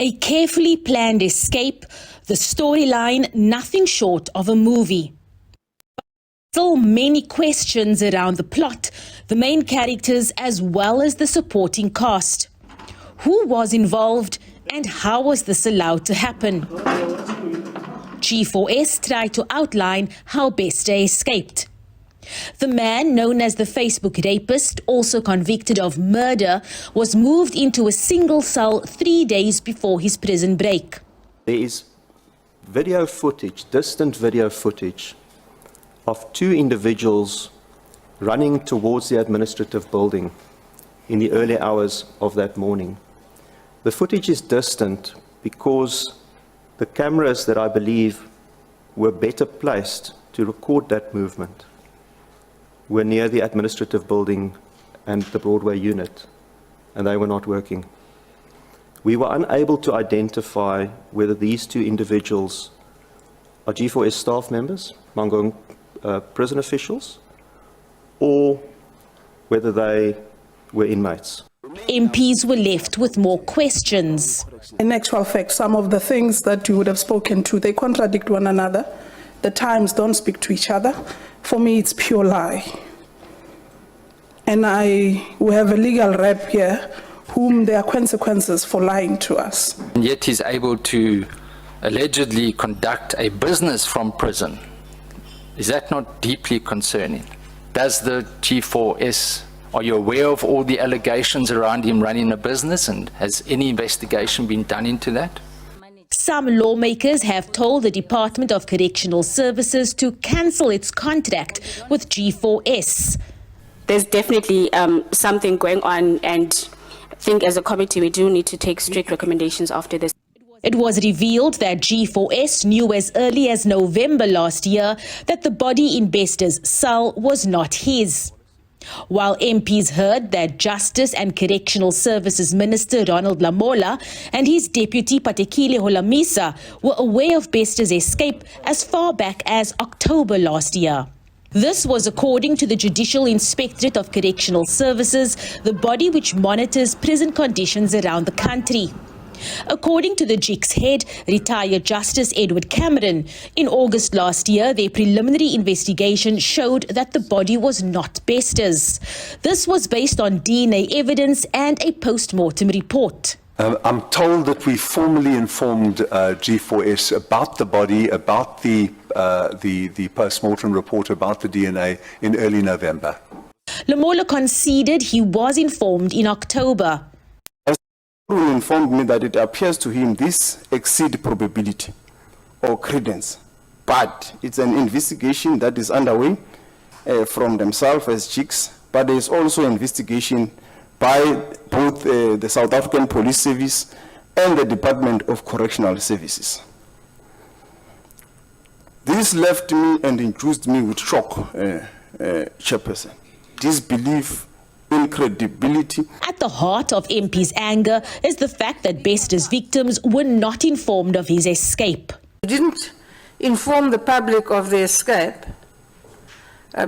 A carefully planned escape, the storyline nothing short of a movie. Still many questions around the plot, the main characters as well as the supporting cast. Who was involved and how was this allowed to happen? G4S tried to outline how Bester escaped. The man, known as the Facebook rapist, also convicted of murder, was moved into a single cell 3 days before his prison break. There is video footage, distant video footage, of two individuals running towards the administrative building in the early hours of that morning. The footage is distant because the cameras that I believe were better placed to record that movement were near the administrative building and the Broadway unit, and they were not working. We were unable to identify whether these two individuals are G4S staff members, Mangaung prison officials, or whether they were inmates. MPs were left with more questions. In actual fact, some of the things that you would have spoken to, they contradict one another. The times don't speak to each other. For me, it's pure lie. And we have a legal rep here whom there are consequences for lying to us. And yet he's able to allegedly conduct a business from prison. Is that not deeply concerning? Does the G4S, are you aware of all the allegations around him running a business, and has any investigation been done into that? Some lawmakers have told the Department of Correctional Services to cancel its contract with G4S. There's definitely something going on, and I think as a committee we do need to take strict recommendations after this. It was revealed that G4S knew as early as November last year that the body in Bester's cell was not his. While MPs heard that Justice and Correctional Services Minister Ronald Lamola and his deputy Patekile Holomisa were aware of Bester's escape as far back as October last year. This was according to the Judicial Inspectorate of Correctional Services, the body which monitors prison conditions around the country. According to the JIC's head, retired Justice Edward Cameron, in August last year, their preliminary investigation showed that the body was not Bester's. This was based on DNA evidence and a post-mortem report. I'm told that we formally informed G4S about the body, about the post-mortem report, about the DNA in early November. Lamola conceded he was informed in October. Who informed me that it appears to him this exceed probability or credence, but it's an investigation that is underway from themselves as JICs, but there is also investigation by both the South African Police Service and the Department of Correctional Services. This left me and induced me with shock, Chairperson. Disbelief, incredibility. At the heart of MP's anger is the fact that Bester's victims were not informed of his escape. You didn't inform the public of the escape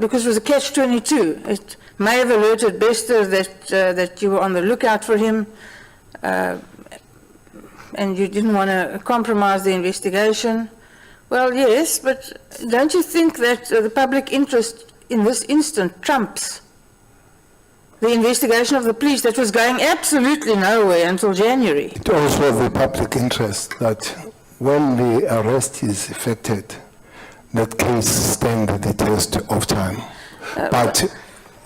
because it was a catch-22. It may have alerted Bester that you were on the lookout for him and you didn't want to compromise the investigation. Well, yes, but don't you think that the public interest in this instant trumps the investigation of the police that was going absolutely nowhere until January? It also the public interest that when the arrest is effected, that case stand the test of time. But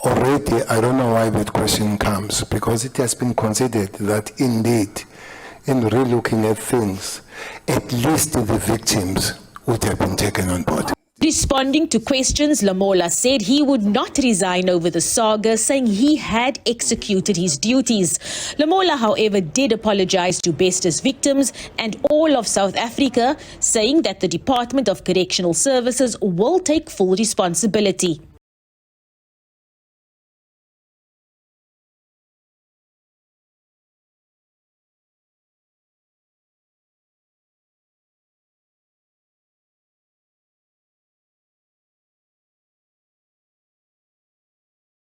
already, I don't know why that question comes, because it has been considered that indeed, in relooking at things, at least the victims would have been taken on board. Responding to questions, Lamola said he would not resign over the saga, saying he had executed his duties. Lamola, however, did apologize to Bester's victims and all of South Africa, saying that the Department of Correctional Services will take full responsibility.